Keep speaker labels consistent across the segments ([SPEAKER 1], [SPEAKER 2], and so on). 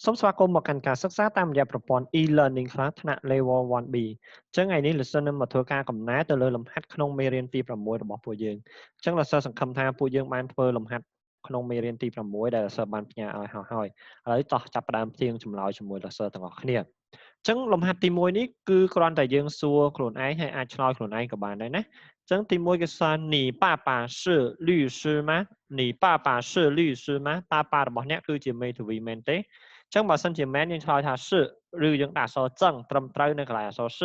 [SPEAKER 1] សូមស្វាគមន៍មកកាន់ការសិក្សាតាមរយៈប្រព័ន្ធ e-learning ខ្លះថ្នាក់ level 1B អញ្ចឹងថ្ងៃនេះលោកសិស្សនឹងមកធ្វើការកំណែទៅលើលំហាត់ក្នុងមេរៀនទី6របស់ពួកយើងអញ្ចឹងលោកសិស្សសង្ឃឹមថាពួកយើងបានធ្វើលំហាត់ក្នុងមេរៀនទី6ដែលលោកសិស្សបានផ្ញើឲ្យហើយឥឡូវតោះចាប់ផ្ដើមផ្ទៀងចម្លើយជាមួយលោកសិស្សទាំងអស់គ្នាអញ្ចឹងលំហាត់ទី1នេះគឺគ្រាន់តែយើងសួរខ្លួនឯងហើយអាចឆ្លើយខ្លួនឯងក៏បានដែរណាអញ្ចឹងទី1គឺសួរ你爸爸是律师吗你爸爸是律师吗តើប៉ារបស់អ្នកគឺជាមេធាវីមែនទេចឹងបើសិនជាមែនយើងឆ្លើយថា是ឬយើងដាក់អក្សរចឹងត្រឹមត្រូវនៅកន្លែងអក្សរ是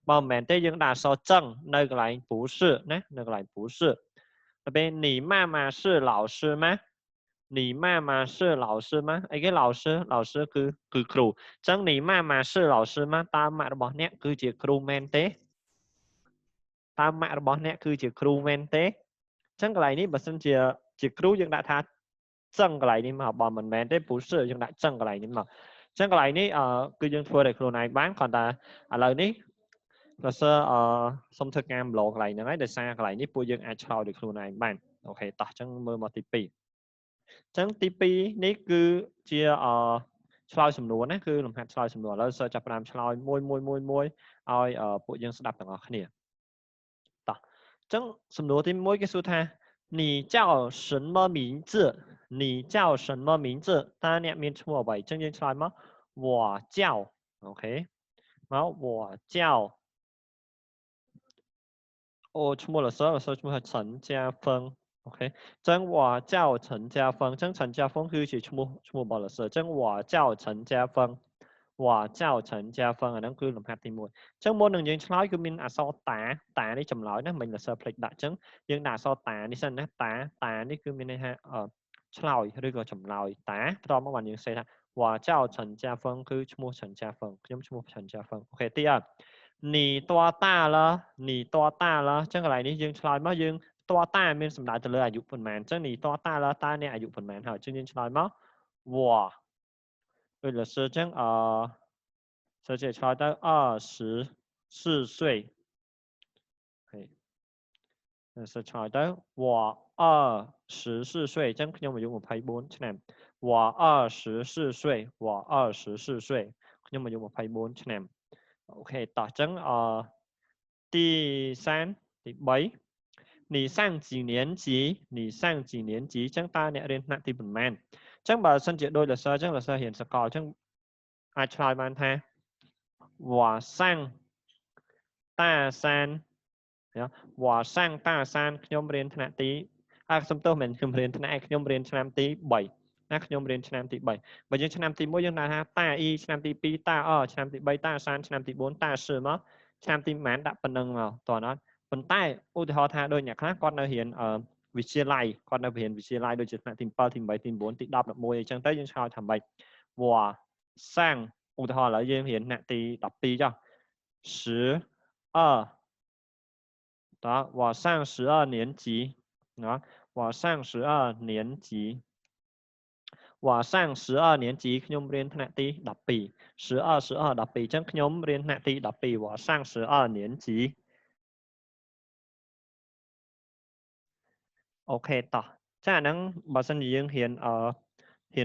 [SPEAKER 1] បើមិនមែនទេយើងដាក់អក្សរចឹងនៅកន្លែង不是ណានៅកន្លែង不是ទៅពេល你妈妈是老师吗你妈妈是老师吗អីគេ老师គឺគ្រូចឹង你妈妈是老师吗តើម៉ាក់របស់អ្នកគឺជាគ្រូមែនទេតើម៉ាក់របស់អ្នកគឺជាគ្រូមែនទេចឹងកន្លែងនេះបើសិនជាគ្រូយើងដាក់ថាចឹងកន្លែងនេះមកបើមិនមែនទេ不是យើងដាក់ចឹងកន្លែងនេះមកចឹងកន្លែងនេះគឺយើងធ្វើដោយខ្លួនឯងបានគ្រាន់តែឥឡូវនេះលោកសិស្សសុំធ្វើការប្លូកន្លែងហ្នឹងហើយដោយសារកន្លែងនេះពួកយើងអាចឆ្លើយដោយខ្លួនឯងបានអូខេតោះចឹងមើលមកទី2ចឹងទី2នេះគឺជាឆ្លើយសំណួរណាគឺលំហាត់ឆ្លើយសំណួរឥឡូវសិស្សចាប់ផ្ដើមឆ្លើយមួយឲ្យពួកយើងស្ដាប់ទាំងអស់គ្នាតោះចឹងសំណួរទី1គេសួរថា你叫什么名字你叫什么名字តើអ្នកមានឈ្មោះអ្វីចឹងយើងឆ្លើយមក我叫អូខេមក我叫អូឈ្មោះលោកសិស្សឈ្មោះថា陈家芬អូខេចឹង我叫陈家芬ចឹង陈家芬គឺជាឈ្មោះរបស់លោកសិស្សចឹង我叫陈家芬我叫陈家芬អាហ្នឹងគឺលំហាត់ទី1អញ្ចឹងមុននឹងយើងឆ្លើយគឺមានអក្សរតានេះចម្លើយណាមិញលោកសិស្សភ្លេចដាក់អញ្ចឹងយើងដាក់អក្សរតានេះសិនណាតានេះគឺមានន័យថាឆ្លើយឬក៏ចម្លើយតាបន្ទាប់មកបានយើងសេថា我叫陈家芬គឺឈ្មោះ陈家芬ខ្ញុំឈ្មោះ陈家芬អូខេទី2你多大了你多大了អញ្ចឹងកន្លែងនេះយើងឆ្លើយមកយើងតតាមានសំដៅទៅលើអាយុប៉ុន្មានអញ្ចឹង你多大了តើអ្នកអាយុប៉ុន្មានហើយអញ្ចឹងយើងឆ្លើយមក我ដូចលោកសិស្សអញ្ចឹងសិស្សឆ្លើយទៅ24岁សិស្សឆ្លើយទៅ我24岁អញ្ចឹងខ្ញុំអាយុ24ឆ្នាំ我24岁我24岁ខ្ញុំអាយុ24ឆ្នាំអូខេតោះអញ្ចឹងទី3ទី3你上几年级你上几年级អញ្ចឹងតើអ្នករៀនថ្នាក់ទីប៉ុន្មានអញ្ចឹងបើសិនជាដូចលោកសិស្សអញ្ចឹងលោកសិស្សរៀនសកលអញ្ចឹងអាចឆ្លើយបានថា我上大三我上大三ខ្ញុំរៀនថ្នាក់ទីសំទោសមិនខ្ញុំរៀនថ្នាក់ខ្ញុំរៀនឆ្នាំទី3ណាខ្ញុំរៀនឆ្នាំទី3បើយើងឆ្នាំទី1យើងដាក់ថាតាអ៊ីឆ្នាំទី2តាអឆ្នាំទី3តាសានឆ្នាំទី4តាសឺមកឆ្នាំទីប៉ុន្មានដាក់ប៉ុណ្ណឹងមកតោះអត់ប៉ុន្តែឧទាហរណ៍ថាដូចអ្នកខ្លះគាត់នៅរៀនវិទ្យាល័យគាត់នៅរៀនវិទ្យាល័យដូចជាថ្នាក់ទី7ទី8ទី9ទី10 11អញ្ចឹងទៅយើងឆ្លើយថាម៉េចវ៉ាសាំងឧទាហរណ៍ឥឡូវយើងរៀនថ្នាក់ទី12ចុះ12đó 我上12年级đó 我上12年级我上12年级ខ្ញុំរៀនថ្នាក់ទី12 12 12 12អញ្ចឹងខ្ញុំរៀនថ្នាក់ទី12我上12年级អូខេតោះចាអាហ្នឹងបើសិនជាយើងរៀន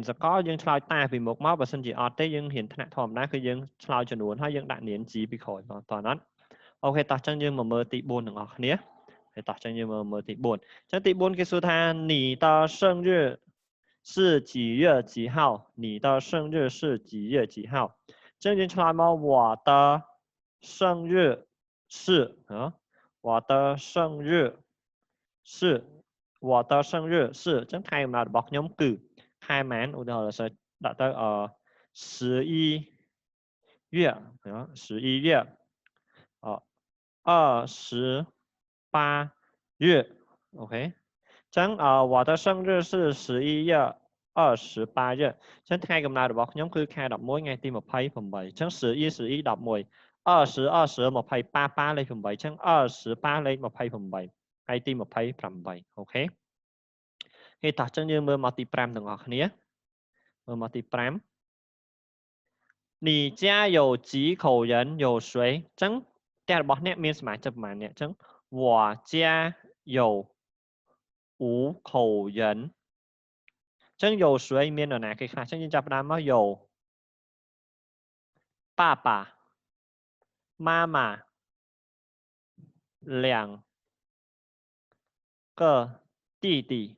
[SPEAKER 1] សកលយើងឆ្លើយតាពីមុខមកបើសិនជាអត់ទេយើងរៀនថ្នាក់ធម្មតាគឺយើងឆ្លើយចំនួនហើយយើងដាក់នាមជីពីក្រោយមកតោះណាអូខេតោះអញ្ចឹងយើងមកមើលទី4ទាំងអស់គ្នាហើយតោះអញ្ចឹងយើងមើលទី4អញ្ចឹងទី4គេសួរថា你的生日是几月几号你的生日是几月几号អញ្ចឹងយើងឆ្លើយមក我的生日是我的生日是我的生日是អញ្ចឹងខែកំណើតរបស់ខ្ញុំគឺខែម៉ានឧទាហរណ៍ដាក់ទៅ11月11月28月 OK ចឹង我的生日是11月28日ចឹងថ្ងៃកំណើតរបស់ខ្ញុំគឺខែ11ថ្ងៃទី28ចឹង11 11 11 20 20 28 លេខ8ចឹង28លេខ28ថ្ងៃទី28អូខេគេតោះចឹងយើងមើលមកទី5ទាំងអស់គ្នាមើលមកទី5你家有几口人有谁ចឹងផ្ទះរបស់អ្នកមានសមាជិកប្រមាណអ្នកចឹង我家有5口人ចឹង有谁មាននរណាគេខ្លះចឹងយើងចាប់ផ្ដើមមក有爸爸、妈妈两个弟弟。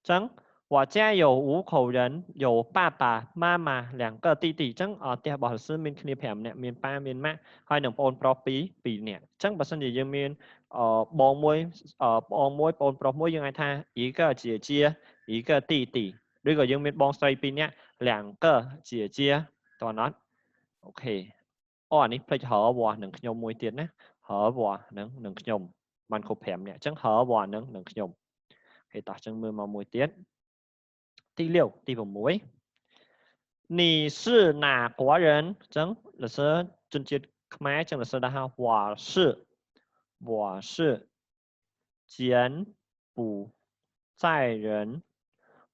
[SPEAKER 1] ចឹង我家有5口人有爸爸妈妈两个弟弟ចឹងផ្ទះរបស់លោកសឿមានគ្នា5នាក់មានប៉ាមានម៉ាក់ហើយនឹងប្អូនប្រុស2នាក់ចឹងបើសិនជាយើងមានបងមួយប្អូនមួយប្អូនប្រុសមួយយើងអាចថា一个姐姐一个弟弟ឬក៏យើងមានបងស្រី2នាក់两个姐姐តើអត់អូខេអានេះភ្លេចហៅវ៉ានឹងខ្ញុំមួយទៀតណាហៅវ៉ានឹងខ្ញុំបានគ្រប់5នាក់ចឹងហៅវ៉ានឹងខ្ញុំអូខេតោះចឹងមើលមកមួយទៀតទី6ទី6你是哪国人ចឹងលោកសើជនជាតិខ្មែរចឹងលោកសើដាក់ថា我是柬埔寨人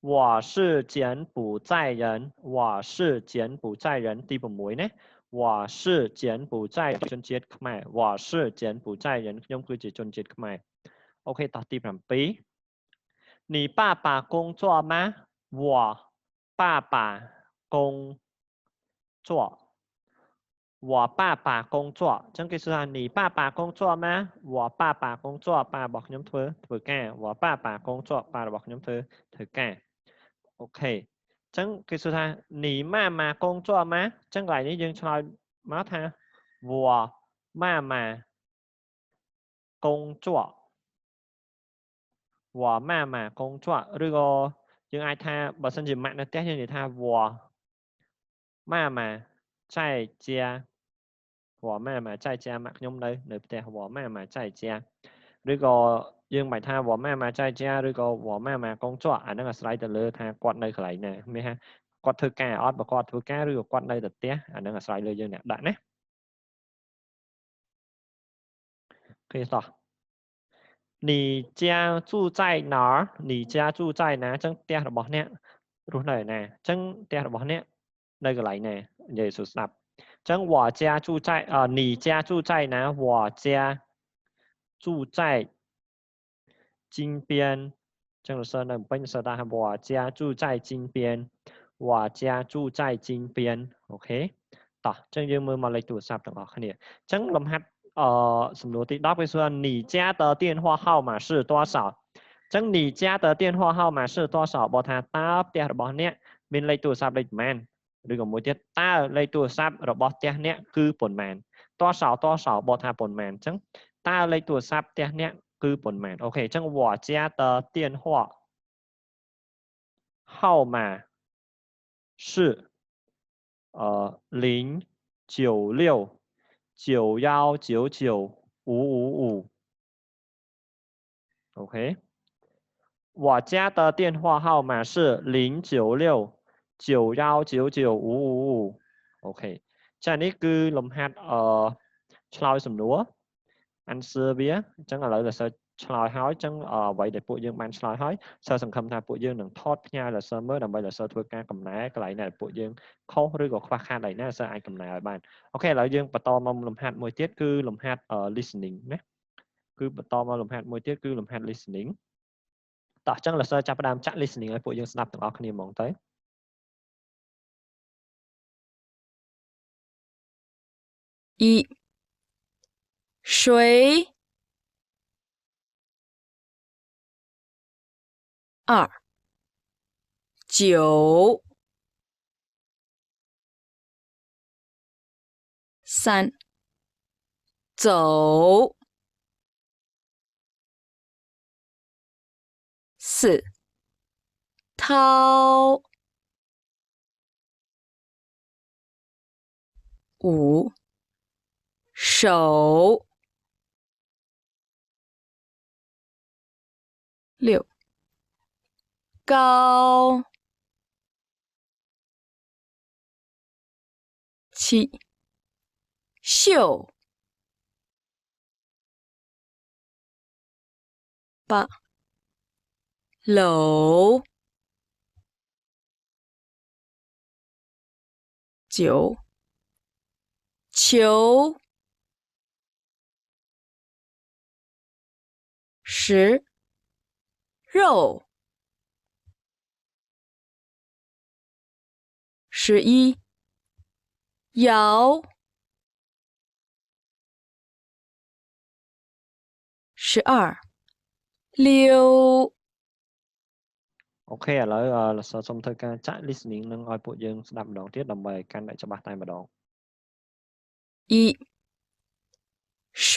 [SPEAKER 1] 我是柬埔寨人我是柬埔寨人ទី6ណា我是柬埔寨ជនជាតិខ្មែរ我是柬埔寨人ខ្ញុំគឺជាជនជាតិខ្មែរអូខេតោះទី7你爸爸工作吗我爸爸工作我爸爸工作ចឹងគេសួរថា你爸爸工作吗我爸爸工作ប៉ារបស់ខ្ញុំធ្វើការ我爸爸工作ប៉ារបស់ខ្ញុំធ្វើការអូខេចឹងគេសួរថា你妈妈工作吗ចឹងកន្លែងនេះយើងឆ្លើយមកថា我妈妈工作我妈妈工作ឬក៏យើងអាចថាបើសិនជាម៉ាក់នៅផ្ទះយើងនិយាយថា我妈妈在家我妈妈在家ម៉ាក់ខ្ញុំនៅផ្ទះ我妈妈在家ឬក៏យើងមិនថា我妈妈在家ឬក៏我妈妈工作អាហ្នឹងអាស្រ័យទៅលើថាគាត់នៅកន្លែងណាមានថាគាត់ធ្វើការអត់បើគាត់ធ្វើការឬក៏គាត់នៅតែផ្ទះអាហ្នឹងអាស្រ័យលើយើងអ្នកដាក់ណាអូខេតោះ你家住在哪儿你家住在哪ចឹងផ្ទះរបស់អ្នករស់នៅឯណាចឹងផ្ទះរបស់អ្នកនៅកន្លែងណានិយាយសួរស្ដាប់ចឹង我家住在你家住在哪我家住在金边ចឹងលោកសើនៅភ្នំពេញលោកសើថា我家住在金边我家住在金边អូខេតោះចឹងយើងមើលមកលេខទូរស័ព្ទទាំងអស់គ្នាចឹងលំហាត់សំណួរទី10គេសួរ你家的电话号码是多少ចឹង你家的电话号码是多少បើថាតើផ្ទះរបស់អ្នកមានលេខទូរស័ព្ទលេខប៉ុន្មានឬក៏មួយទៀតតើលេខទូរស័ព្ទរបស់ផ្ទះអ្នកគឺប៉ុន្មាន多少多少បើថាប៉ុន្មានចឹងតើលេខទូរស័ព្ទផ្ទះអ្នកគឺប៉ុន្មានអូខេចឹង我家的电话号码是096919955โอเค我家的电话号码是096919955អូខេចានេះគឺលំហាត់ឆ្លើយសំណួរ answer វាអញ្ចឹងឥឡូវលោកសិស្សឆ្លើយហើយអញ្ចឹងអ្វីដែលពួកយើងបានឆ្លើយហើយសិស្សសង្ឃឹមថាពួកយើងនឹងថតផ្ញើលោកសិស្សមើលដើម្បីលោកសិស្សធ្វើការកំណែកន្លែងណាដែលពួកយើងខុសឬក៏ខ្វះខាតកន្លែងណាសិស្សអាចកំណែឲ្យបានអូខេឥឡូវយើងបន្តមកលំហាត់មួយទៀតគឺលំហាត់ listening ណាគឺបន្តមកលំហាត់មួយទៀតគឺលំហាត់ listening តោះអញ្ចឹងលោកសិស្សចាប់ផ្ដើមចាក់ listening ឲ្យពួកយើងស្ដាប់ទាំងអស់គ្នាហ្មងទៅ
[SPEAKER 2] 一水二酒三走四掏五手六高七秀八楼九球十肉11摇12溜
[SPEAKER 1] អូខេឥឡូវលសសូមធ្វើការចាក់ listening នឹងឲ្យពួកយើងស្ដាប់ម្ដងទៀតដើម្បីកាន់តែច្បាស់តែម្ដង
[SPEAKER 2] 1水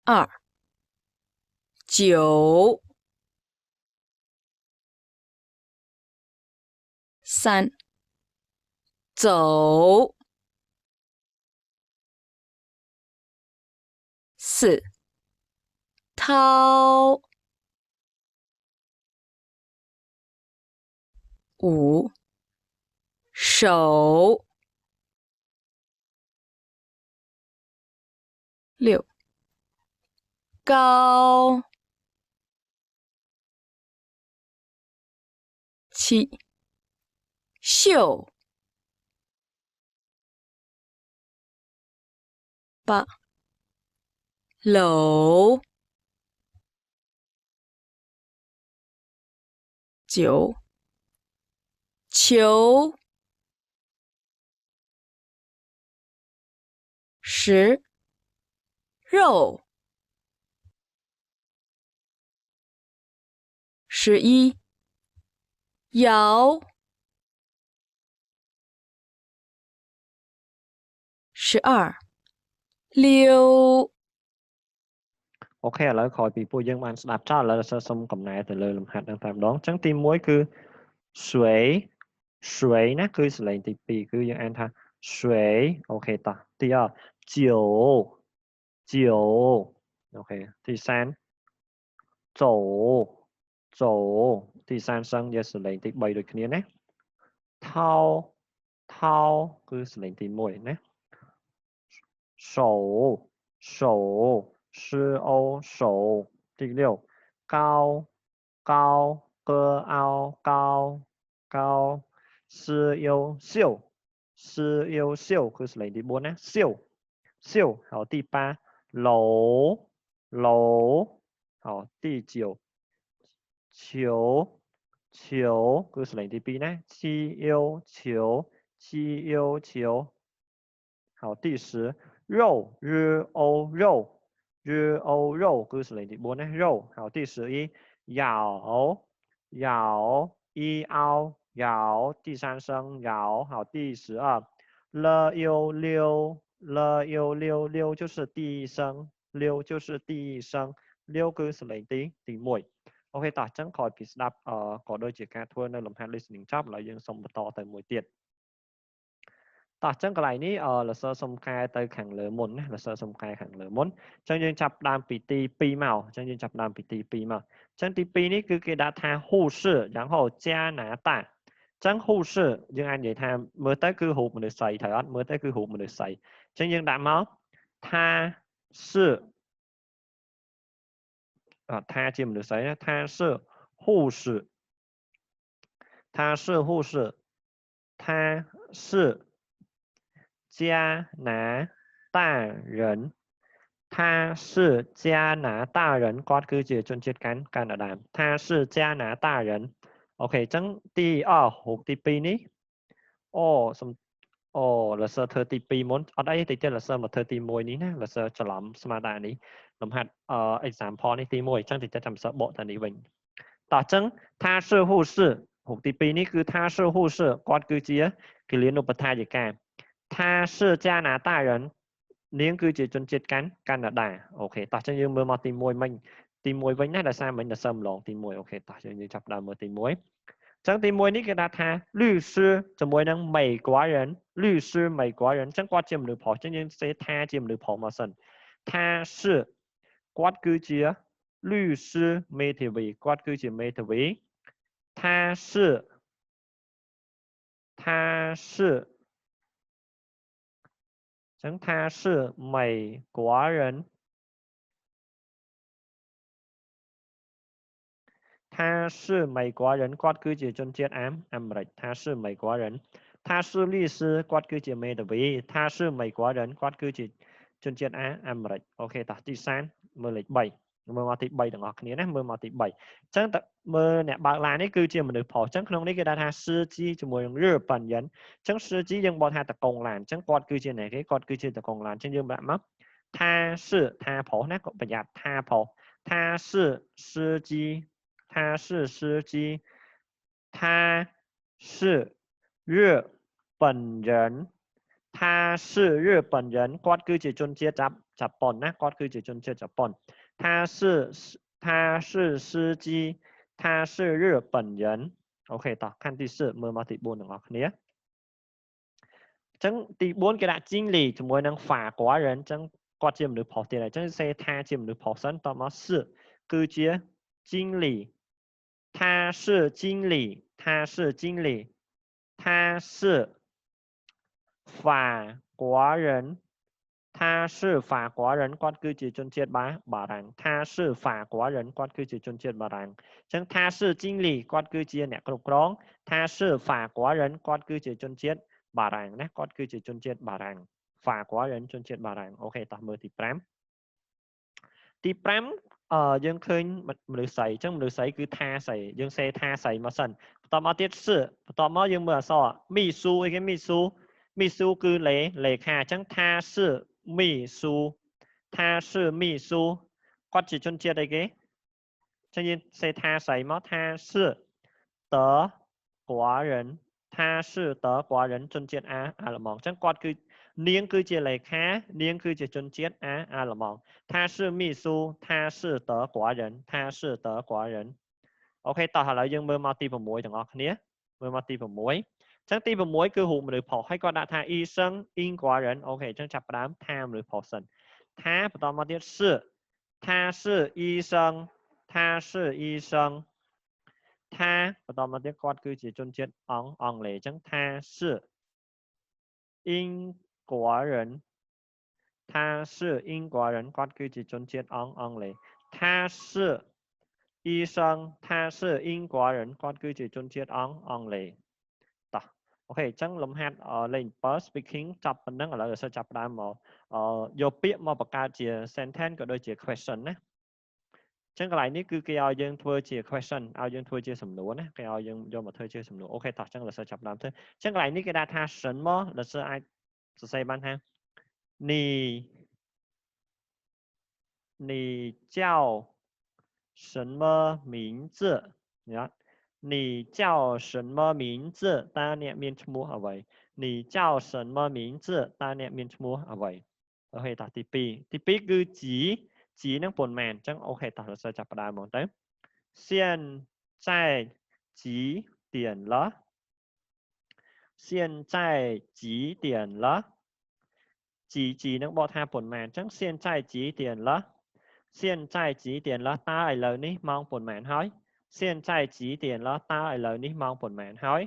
[SPEAKER 2] 2酒3走4掏5手6高7秀8楼9球10肉11摇12溜
[SPEAKER 1] អូខេឥឡូវក្រោយពីពួកយើងបានស្ដាប់ចោលឥឡូវសសូមកំណែទៅលើលំហាត់នឹងតែម្ដងអញ្ចឹងទី1គឺ水ណាគឺសលេងទី2គឺយើងអានថា水អូខេតោះទី2酒អូខេទី3走ទី3សឹងយកសលេងទី3ដូចគ្នាណាថោគឺសលេងទី1ណា手是欧手第6高歌凹高是优秀คือสเลงที่4นะ秀好第8楼好第9球คือสเลงที่2นะ球好第10肉日欧肉คือสเลงที่4นะ肉好第11咬一凹咬第3声咬好第12了又溜就是第一声溜就是第一声溜គឺសលេងទី1អូខេតោះអញ្ចឹងក្រោយពីស្ដាប់ក៏ដូចជាការធ្វើនៅលំហាត់ listening ចប់ឥឡូវយើងសូមបន្តទៅមួយទៀតតោះអញ្ចឹងកន្លែងនេះលសសុំកែទៅខាងលើមុនណាលសសុំកែខាងលើមុនអញ្ចឹងយើងចាប់ដើមពីទី2មកអញ្ចឹងយើងចាប់ដើមពីទី2មកអញ្ចឹងទី2នេះគឺគេដាក់ថា护士然后加拿大អញ្ចឹង护士យើងអាចនិយាយថាមើលទៅគឺរូបមនុស្សស្រីត្រូវអត់មើលទៅគឺរូបមនុស្សស្រីអញ្ចឹងយើងដាក់មកថា是ថាជាមនុស្សស្រីណាថា是护士他是加拿大人他是加拿大人គាត់គឺជាជនជាតិកាណាដា他是加拿大人អូខេអញ្ចឹងទីរូបទី2នេះលសធ្វើទី2មុនអត់អីតិចទៀតលសមកធ្វើទី1នេះណាលសច្រឡំស្មារតីនេះលំហាត់example នេះទី1អញ្ចឹងតិចទៀតចាំសបកទៅនេះវិញតោះអញ្ចឹងថា是护士រូបទី2នេះគឺថា是护士គាត់គឺជាគិលានុបដ្ឋាយិកា他是加拿大人នាងគឺជាជនជាតិកាណាដាអូខេតោះអញ្ចឹងយើងមើលមកទី1មិញទី1វិញណាដោយសារមិញដល់សើម្លងទី1អូខេតោះយើងចាប់ដើមមើលទី1អញ្ចឹងទី1នេះគេដាក់ថា律师ជាមួយនឹង美国人律师美国人អញ្ចឹងគាត់ជាមនុស្សប្រុសអញ្ចឹងយើងសេថាជាមនុស្សប្រុសមកសិនថា是គាត់គឺជា律师មេធាវីគាត់គឺជាមេធាវី他是អញ្ចឹង他是美国人他是美国人គាត់គឺជាជនជាតិអាមេរិក他是美国人他是律师គាត់គឺជាមេធាវី他是美国人គាត់គឺជាជនជាតិអាមេរិកអូខេតោះទី30មើលលេខ3 មើលមកទី3ទាំងអស់គ្នាណាមើលមកទី3អញ្ចឹងតមើលអ្នកបើកឡាននេះគឺជាមនុស្សផលអញ្ចឹងក្នុងនេះគេដាក់ថា司机ជាមួយនឹង日本人អញ្ចឹង司机យើងបកថាតកងឡានអញ្ចឹងគាត់គឺជាអ្នកគេគាត់គឺជាតកងឡានអញ្ចឹងយើងដាក់មក他是ថាប្រុសណាក៏ប្រយ័ត្នថាប្រុស他是司机他是司机他是日本人他是日本人គាត់គឺជាជនជាតិជប៉ុនណាគាត់គឺជាជនជាតិជប៉ុន他是司机他是日本人អូខេតោះขั้นទី4មើលមកទី4ទាំងអស់គ្នាអញ្ចឹងទី4គេដាក់ជីងលីជាមួយនឹងហ្វាកួរ៉ិនអញ្ចឹងគាត់ជាមនុស្សផុសទៀតហើយអញ្ចឹងសេថាជាមនុស្សផុសសិនតមក4គឺជាជីងលី他是经理他是经理他是法国人他是法国人គាត់គឺជាជនជាតិបារាំង他是法国人គាត់គឺជាជនជាតិបារាំងអញ្ចឹង他是经理គាត់គឺជាអ្នកគ្រប់គ្រង他是法国人គាត់គឺជាជនជាតិបារាំងណាគាត់គឺជាជនជាតិបារាំង法国人ជនជាតិបារាំងអូខេតោះមើលទី5ទី5យើងឃើញមនុស្សស្រីអញ្ចឹងមនុស្សស្រីគឺថាស្រីយើងសេថាស្រីមកសិនបន្តមកទៀតបន្តមកយើងមើលអក្សរមីស៊ូអីគេមីស៊ូគឺលេខាអញ្ចឹងថាមីស៊ូថាមីស៊ូគាត់ជាជនជាតិអីគេអញ្ចឹងយើងសេថាស្រីមកថា德国人他是德国人ជនជាតិអាល្លឺម៉ង់អញ្ចឹងគាត់គឺនាងគឺជាលេខានាងគឺជាជនជាតិអាល្លឺម៉ង់他是秘书他是德国人他是德国人អូខេតោះឥឡូវយើងមើលមកទី6ទាំងអស់គ្នាមើលមកទី6អញ្ចឹងទី6គឺរូបមនុស្សផុសហើយគាត់ដាក់ថាអ៊ីសឹងអ៊ីងក្វរ៉ិនអូខេអញ្ចឹងចាប់ផ្ដើមថាមនុស្សផុសសិនថាបន្តមកទៀត他是医生他是医生ថាបន្តមកទៀតគាត់គឺជាជនជាតិអង់គ្លេសអញ្ចឹងថា是英国人他是英国人គាត់គឺជាជនជាតិអង់គ្លេស他是医生他是英国人គាត់គឺជាជនជាតិអង់គ្លេសតោះអូខេអញ្ចឹងលំហាត់លេខ7 speaking ចាប់ប៉ុណ្ណឹងឥឡូវយើងចាប់ផ្ដើមមកយកពាក្យមកបង្កើតជា sentence ក៏ដូចជា question ណាអញ្ចឹងកន្លែងនេះគឺគេឲ្យយើងធ្វើជា question ឲ្យយើងធ្វើជាសំណួរណាគេឲ្យយើងយកមកធ្វើជាសំណួរអូខេតោះអញ្ចឹង老师ចាប់ដើមធ្វើអញ្ចឹងកន្លែងនេះគេដាក់ថា什么老师អាចសរសេរបានថា你叫什么名字你叫什么名字តើអ្នកមានឈ្មោះអ្វី你叫什么名字តើអ្នកមានឈ្មោះអ្វីអូខេតោះទី2គឺจีនឹងប៉ុន្មានអញ្ចឹងអូខេតោះเราចាប់ផ្ដើមមកទៅ现在几点了现在几点了几នឹងបកថាប៉ុន្មានអញ្ចឹង现在几点了现在几点了តើឥឡូវនេះម៉ោងប៉ុន្មានហើយ现在几点了តើឥឡូវនេះម៉ោងប៉ុន្មានហើយ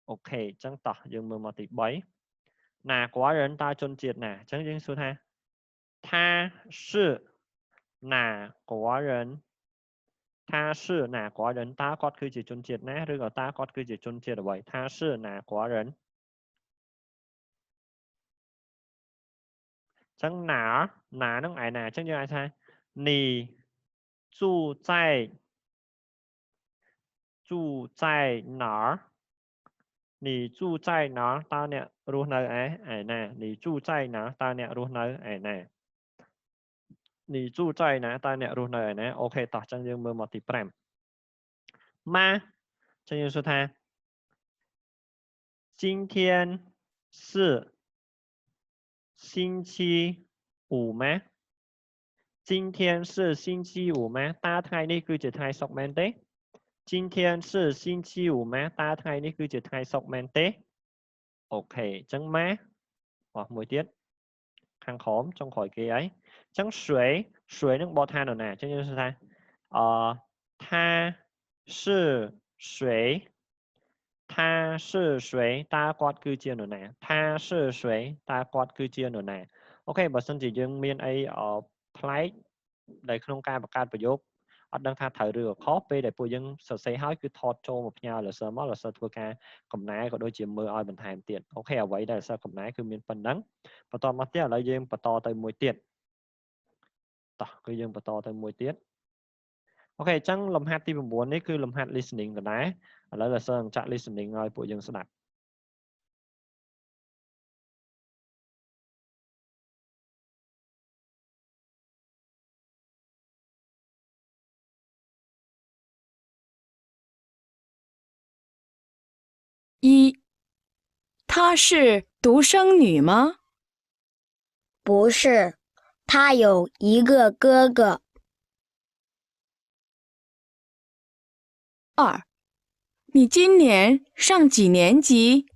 [SPEAKER 1] អូខេអញ្ចឹងតោះយើងមើលមកទី3ណា国人តើជនជាតិណាអញ្ចឹងយើងសួរថា他是哪国人他是哪国人តើគាត់គឺជាជនជាតិណាឬក៏តើគាត់គឺជាជនជាតិអ្វី他是哪国人ចឹងណានឹងឯណាអញ្ចឹងយើងអាចថា你住在哪儿你住在哪儿តើអ្នករស់នៅឯណា你住在哪儿តើអ្នករស់នៅឯណា你住在哪តើអ្នករស់នៅឯណាអូខេតោះចឹងយើងមើលមកទី5ម៉ាចឹងយើងសួរថា今天是星期五吗今天是星期五吗តើថ្ងៃនេះគឺជាថ្ងៃសុក្រមែនទេ今天是星期五吗តើថ្ងៃនេះគឺជាថ្ងៃសុក្រមែនទេអូខេអញ្ចឹងម៉ាមួយទៀតខាងក្រោមចុងក្រោយគេហើយអញ្ចឹង水នឹងបកថានរណាអញ្ចឹងយើងថា他是谁他是谁តើគាត់គឺជានរណា他是谁តើគាត់គឺជានរណាអូខេបើសិនជាយើងមានអីប្លែកដែលក្នុងការបង្កើតប្រយោគអត់ដឹងថាត្រូវឬខុសពេលដែលពួកយើងសរសេរហើយគឺថតចូលមកផ្ញើលសើមកលសើធ្វើការកំណែក៏ដូចជាមើលឲ្យបន្ថែមទៀតអូខេអ្វីដែលលសើកំណែគឺមានប៉ុណ្ណឹងបន្តមកទៀតឥឡូវយើងបន្តទៅមួយទៀតត តោះគឺយើងបន្តទៅមួយទៀតអូខេអញ្ចឹងលំហាត់ទី9នេះគឺលំហាត់ listening ដដែលឥឡូវលោកសិស្សនឹងចាក់ listening ឲ្យពួកយើងស្ដាប់
[SPEAKER 2] 一，她是独生女吗？
[SPEAKER 3] 不是，他有一个哥哥。
[SPEAKER 2] 二，你今年上几年级？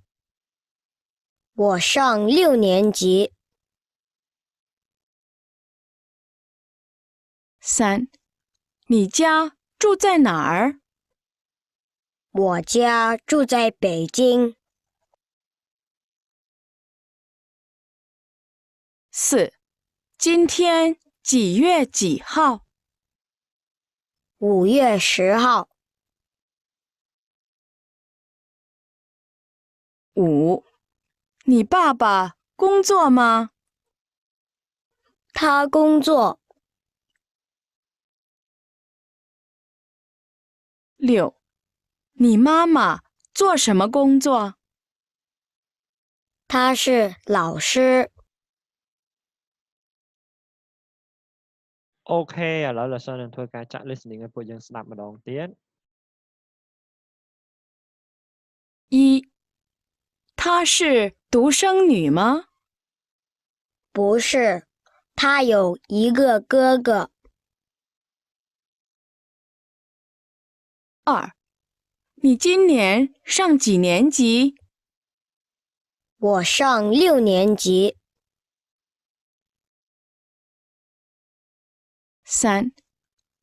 [SPEAKER 3] 我上6年级。
[SPEAKER 2] 三，你家住在哪儿？
[SPEAKER 3] 我家住在北京。
[SPEAKER 2] 四，今天几月几号
[SPEAKER 3] 5月10号。
[SPEAKER 2] 五，你爸爸工作吗？
[SPEAKER 3] 他工作。
[SPEAKER 2] 六，你妈妈做什么工作？
[SPEAKER 3] 他是老师。
[SPEAKER 1] អូខេឥឡូវលោកសិស្សនឹងធ្វើការចាក់ listening ឲ្យពួកយើងស្ដាប់ម្ដងទៀត
[SPEAKER 2] 一，她是独生女吗？
[SPEAKER 3] 不是，他有一个哥哥。
[SPEAKER 2] 二，你今年上几年级？
[SPEAKER 3] 我上6年级。
[SPEAKER 2] 三，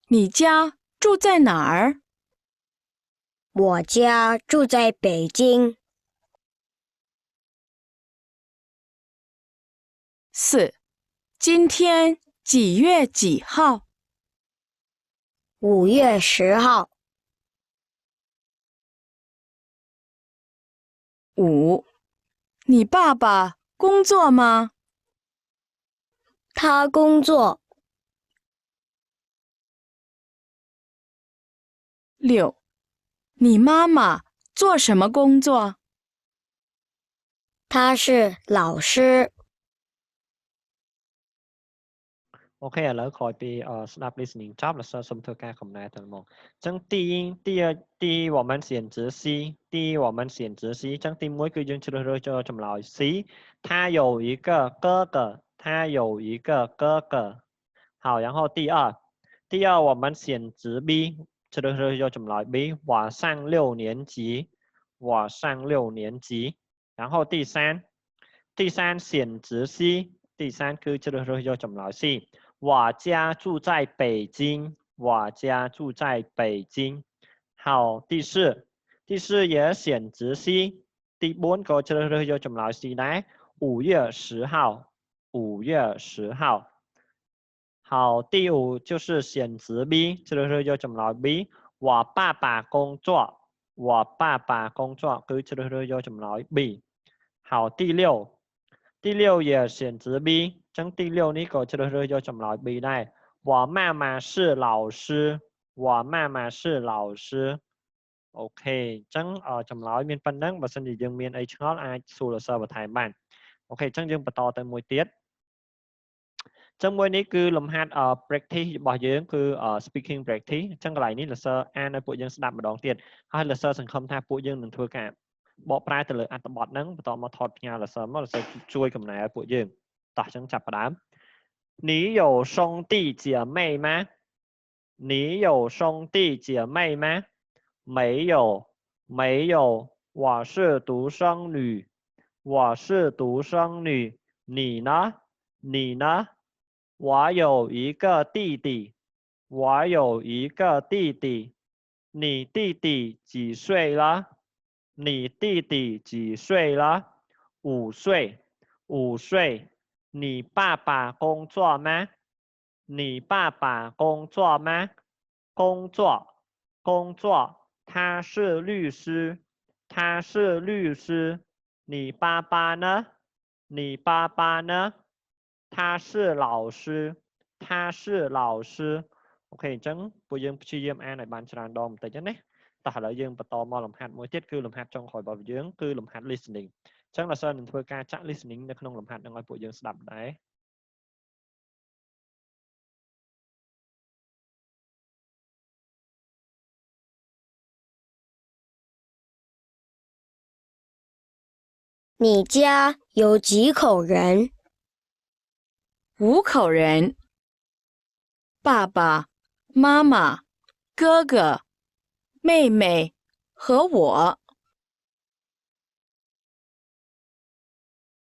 [SPEAKER 2] 你家住在哪儿？
[SPEAKER 3] 我家住在北京。
[SPEAKER 2] 四，今天几月几号
[SPEAKER 3] 5月10号。
[SPEAKER 2] 五，你爸爸工作吗？
[SPEAKER 3] 他工作。
[SPEAKER 2] 六，你妈妈做什么工作？
[SPEAKER 3] 他是老师。
[SPEAKER 1] អូខេឥឡូវក្រោយពីស្ដាប់ listening ចប់លោកសិស្សសូមធ្វើការកំណែទៅមកអញ្ចឹងទី我们选择 C 第一我们选择 C អញ្ចឹងទី1គឺយើងជ្រើសរើសចូលចម្លើយ C 他有一个哥哥他有一个哥哥好然后第二我们选择 B ជ្រើសរើសយកចម្លើយ B 我上6年级我上6年级然后第三选择 C 第3គឺជ្រើសរើសយកចម្លើយ C我家住在北京我家住在北京好第四也选择 C 第4ក៏ជ្រើសរើសយកចម្លើយ C ដែរ5月10号5月10号好第5就是选择 B ជ្រើសរើសយកចម្លើយ B 我爸爸工作我爸爸工作គឺជ្រើសរើសយកចម្លើយ B 好第6也选择 B អញ្ចឹងទី6នេះក៏ជ្រើសរើសយកចម្លើយ B ដែរ我妈妈是老师我妈妈是老师អូខេអញ្ចឹងចម្លើយមានប៉ុណ្ណឹងបើសិនជាយើងមានអីឆ្ងល់អាចសួរលោកសិស្សបន្ថែមបានអូខេអញ្ចឹងយើងបន្តទៅមួយទៀតអញ្ចឹងមួយនេះគឺលំហាត់practice របស់យើងគឺ speaking practice អញ្ចឹងកន្លែងនេះលោកសិស្សអានឲ្យពួកយើងស្ដាប់ម្ដងទៀតហើយលោកសិស្សសង្ឃឹមថាពួកយើងនឹងធ្វើការបកប្រែទៅលើអត្ថបទហ្នឹងបន្តមកថតផ្ញើលោកសិស្សមកលោកសិស្សជួយកំណែឲ្យពួកយើងតោះអញ្ចឹងចាប់ផ្ដើម你有兄弟姐妹吗你有兄弟姐妹吗没有没有我是独生女我是独生女你呢你呢我有一个弟弟我有一个弟弟你弟弟几岁了你弟弟几岁了5岁5岁你爸爸工作吗你爸爸工作吗工作工作他是律师他是律师你爸爸呢你爸爸呢他是老师他他是老师អូខេអញ្ចឹងពួកយើងព្យាយាមអានឲ្យបានច្រើនដងបន្តិចណាតោះឥឡូវយើងបន្តមកលំហាត់មួយទៀតគឺលំហាត់ចុងក្រោយរបស់យើងគឺលំហាត់ listening អញ្ចឹងលោកសិស្សនឹងធ្វើការចាក់ listening នៅក្នុងលំហាត់នឹងឲ្យពួកយើងស្ដាប់ដែរ
[SPEAKER 3] 你家有几口人？
[SPEAKER 2] 5口人，爸爸妈妈、哥哥、妹妹和我。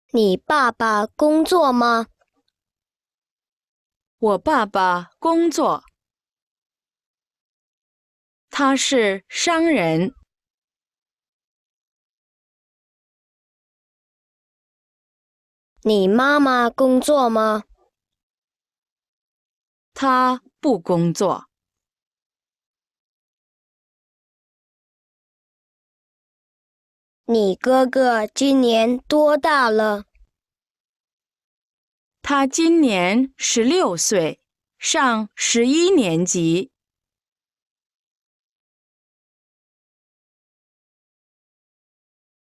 [SPEAKER 3] 你爸爸工作吗？
[SPEAKER 2] 我爸爸工作，他是商人。
[SPEAKER 3] 你妈妈工作吗？
[SPEAKER 2] 他不工作。
[SPEAKER 3] 你哥哥今年多大了？
[SPEAKER 2] 他今年16岁，上11年级。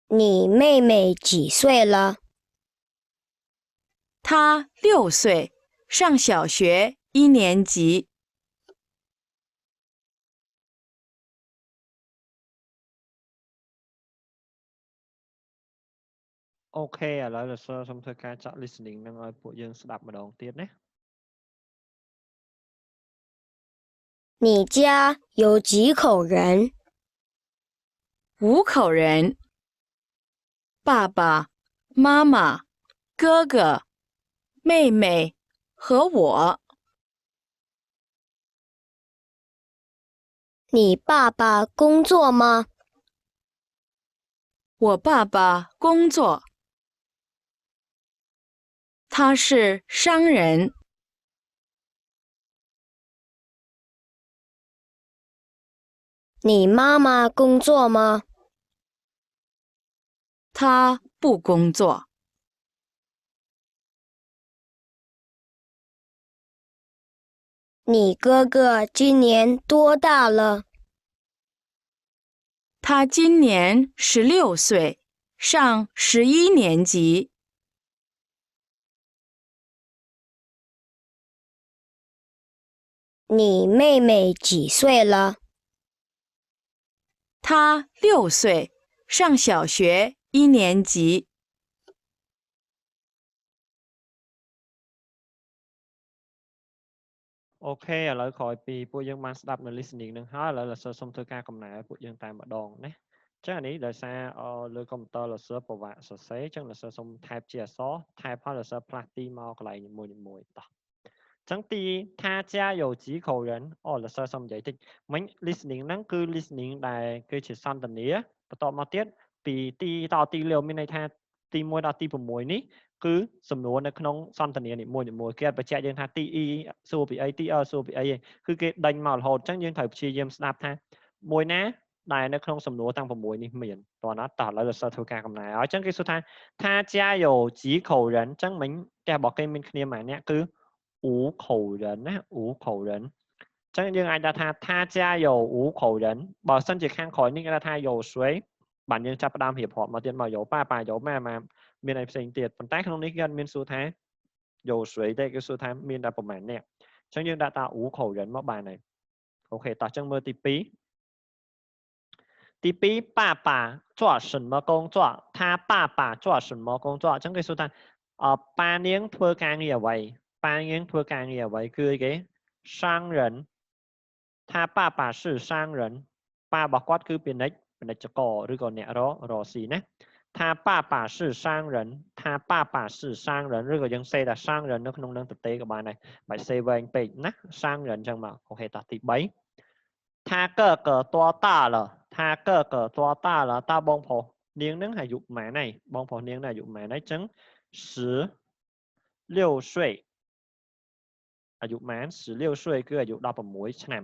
[SPEAKER 3] 你妹妹几岁了？
[SPEAKER 2] 他6岁，上小学1年级。
[SPEAKER 1] អូខេឥឡូវលោកសិស្សសូមធ្វើការចាក់ listening នឹងឲ្យពួកយើងស្ដាប់ម្ដងទៀតណា
[SPEAKER 3] 你家有几口人？
[SPEAKER 2] 5口人，爸爸妈妈、哥哥、妹妹和我。
[SPEAKER 3] 你爸爸工作吗？
[SPEAKER 2] 我爸爸工作，他是商人。
[SPEAKER 3] 你妈妈工作吗？
[SPEAKER 2] 他不工作。
[SPEAKER 3] 你哥哥今年多大了？
[SPEAKER 2] 他今年16岁，上11年级。
[SPEAKER 3] 你妹妹几岁了？
[SPEAKER 2] 他6岁，上小学1年级。
[SPEAKER 1] អូខេឥឡូវក្រោយពីពួកយើងបានស្ដាប់នៅ listening នឹងហើយឥឡូវលោកសិស្សសូមធ្វើការកំណែឲ្យពួកយើងតែម្ដងណាអញ្ចឹងអានេះដោយសារលើកុំព្យូទ័រលោកសិស្សពិបាកសរសេរអញ្ចឹងលោកសិស្សសូមថែបជាអក្សរថែបហើយលោកសិស្សផ្លាស់ទីមកកន្លែងនីមួយៗតោះអញ្ចឹងទីថាជាយោជីខូរិនអូលោកសិស្សសូមនិយាយតិចមិញ listening ហ្នឹងគឺ listening ដែលគឺជាសន្ទនាបន្តមកទៀតពីទីតទីលាវមានន័យថាទី1ដល់ទី6នេះគឺសំណួរនៅក្នុងសន្ទនានីមួយៗគេអត់បញ្ជាក់យើងថាទី e សួរពីអីទី r សួរពីអីទេគឺគេដេញមករហូតអញ្ចឹងយើងត្រូវព្យាយាមស្ដាប់ថាមួយណាដែលនៅក្នុងសំណួរទាំង6នេះមានតោះណាតោះឥឡូវលោកសិស្សធ្វើការកំណែឲ្យអញ្ចឹងគេសួរថាជាយោជីខូរិនអញ្ចឹងមិញផ្ទះរបស់គេមានគ្នាម្នាក់គឺ5口人ណា5口人អញ្ចឹងយើងអាចដាក់ថា他家有5口人បើសិនជាខាងក្រោយនេះគេថា有谁បានយើងចាប់ផ្ដើមរៀបរាប់មកទៀតមក有爸爸有妈妈មានអីផ្សេងទៀតប៉ុន្តែក្នុងនេះគេអត់មានសួរថា有谁ទេគេសួរថាមានតែប្រមាណអ្នកអញ្ចឹងយើងដាក់តា5口人មកបានហើយអូខេតោះអញ្ចឹងមើលទី2第2爸爸做什么工作他爸爸做什么工作អញ្ចឹងគេសួរថាប៉ានាងធ្វើការងារអ្វីប៉ានាងធ្វើការងារអ្វីគឺអីគេ商人他爸爸是商人ប៉ារបស់គាត់គឺពាណិជ្ជករឬក៏អ្នករកស៊ីណា他爸爸是商人他爸爸是商人ឬក៏យើងសេតែ商人នៅក្នុងនឹងទទេក៏បានដែរមិនសេវែងពេកណា商人អញ្ចឹងមកអូខេតោះទី3他哥哥多大了他哥哥多大了តើបងប្រុសនាងនឹងអាយុប៉ុន្មានហើយបងប្រុសនាងនឹងអាយុប៉ុន្មានហើយអញ្ចឹង16岁អាយុប៉ុន្មាន16岁គឺអាយុ16ឆ្នាំ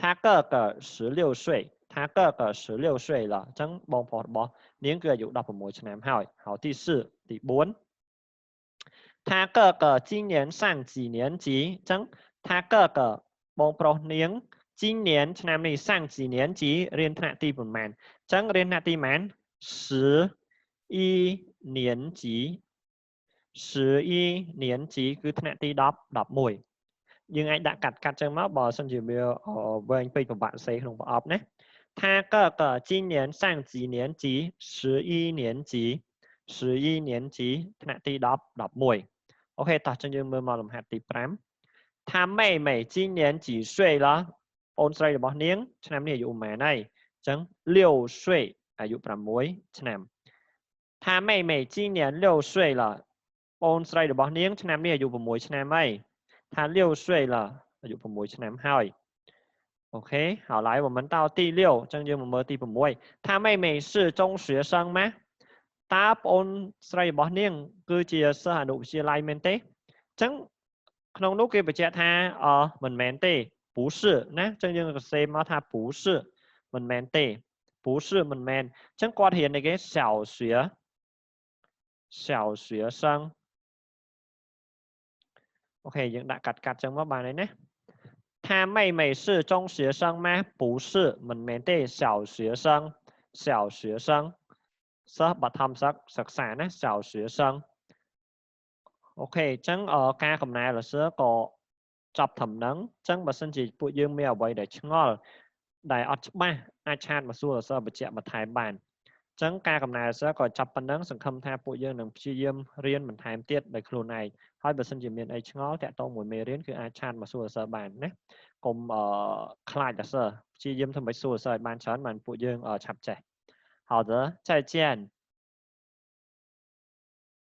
[SPEAKER 1] 他哥哥16岁他哥哥16岁了អញ្ចឹងបងប្រុសរបស់នាងគឺអាយុ16ឆ្នាំហើយទី4他哥哥今年上几年级ចឹង他哥哥បងប្រុសនាង今年ឆ្នាំនេះ上几年级រៀនថ្នាក់ទីប៉ុន្មានចឹងរៀនថ្នាក់ទីប៉ុន្មាន11年级11年级គឺថ្នាក់ទី10 11យើងអាចដាក់កាត់ចឹងមកបើសិនជាវាវែងពេកពិបាកសរសេរក្នុងប្រអប់ណា他哥哥今年上几年级11年级11年级ថ្នាក់ទី10 11អូខេតោះចឹងយើងមើលមកលំហាត់ទី5他妹妹今年几岁了អូនស្រីរបស់នាងឆ្នាំនេះអាយុប៉ុន្មានហើយអញ្ចឹង6岁អាយុ6ឆ្នាំ他妹妹今年6岁了អូនស្រីរបស់នាងឆ្នាំនេះអាយុ6ឆ្នាំហើយ他6岁了អាយុ6ឆ្នាំហើយអូខេ好来我们到第6អញ្ចឹងយើងមកមើលទី6他妹妹是中学生吗តើបងអូនស្រីរបស់នាងគឺជាសិស្សអនុវិទ្យាល័យមែនទេអញ្ចឹងក្នុងនោះគេបញ្ជាក់ថាមិនមែនទេ不是ណាអញ្ចឹងយើងសរសេរមកថា不是មិនមែនទេ不是មិនមែនអញ្ចឹងគាត់រៀនអីគេ小学生អូខេយើងដាក់កាត់ចឹងមកបានហើយណា他妹妹是中学生吗不是មិនមែនទេ小学生សិស្សបឋមសិក្សាណា小学生អូខេអញ្ចឹងការកំណែលសើក៏ចប់ត្រឹមហ្នឹងអញ្ចឹងបើសិនជាពួកយើងមានអ្វីដែលឆ្ងល់ដែលអត់ច្បាស់អាចឆាតមកសួរសើបញ្ជាក់បន្ថែមបានអញ្ចឹងការកំណែលសើក៏ចាប់ប៉ុណ្ណឹងសង្ឃឹមថាពួកយើងនឹងព្យាយាមរៀនបន្ថែមទៀតដោយខ្លួនឯងហើយបើសិនជាមានអីឆ្ងល់តាក់ទងមួយមេរៀនគឺអាចឆាតមកសួរសើបានណាកុំខ្លាចសើព្យាយាមធ្វើឲ្យសួរសើឲ្យបានច្រើនបានពួកយើងឆាប់ចេះ好的再见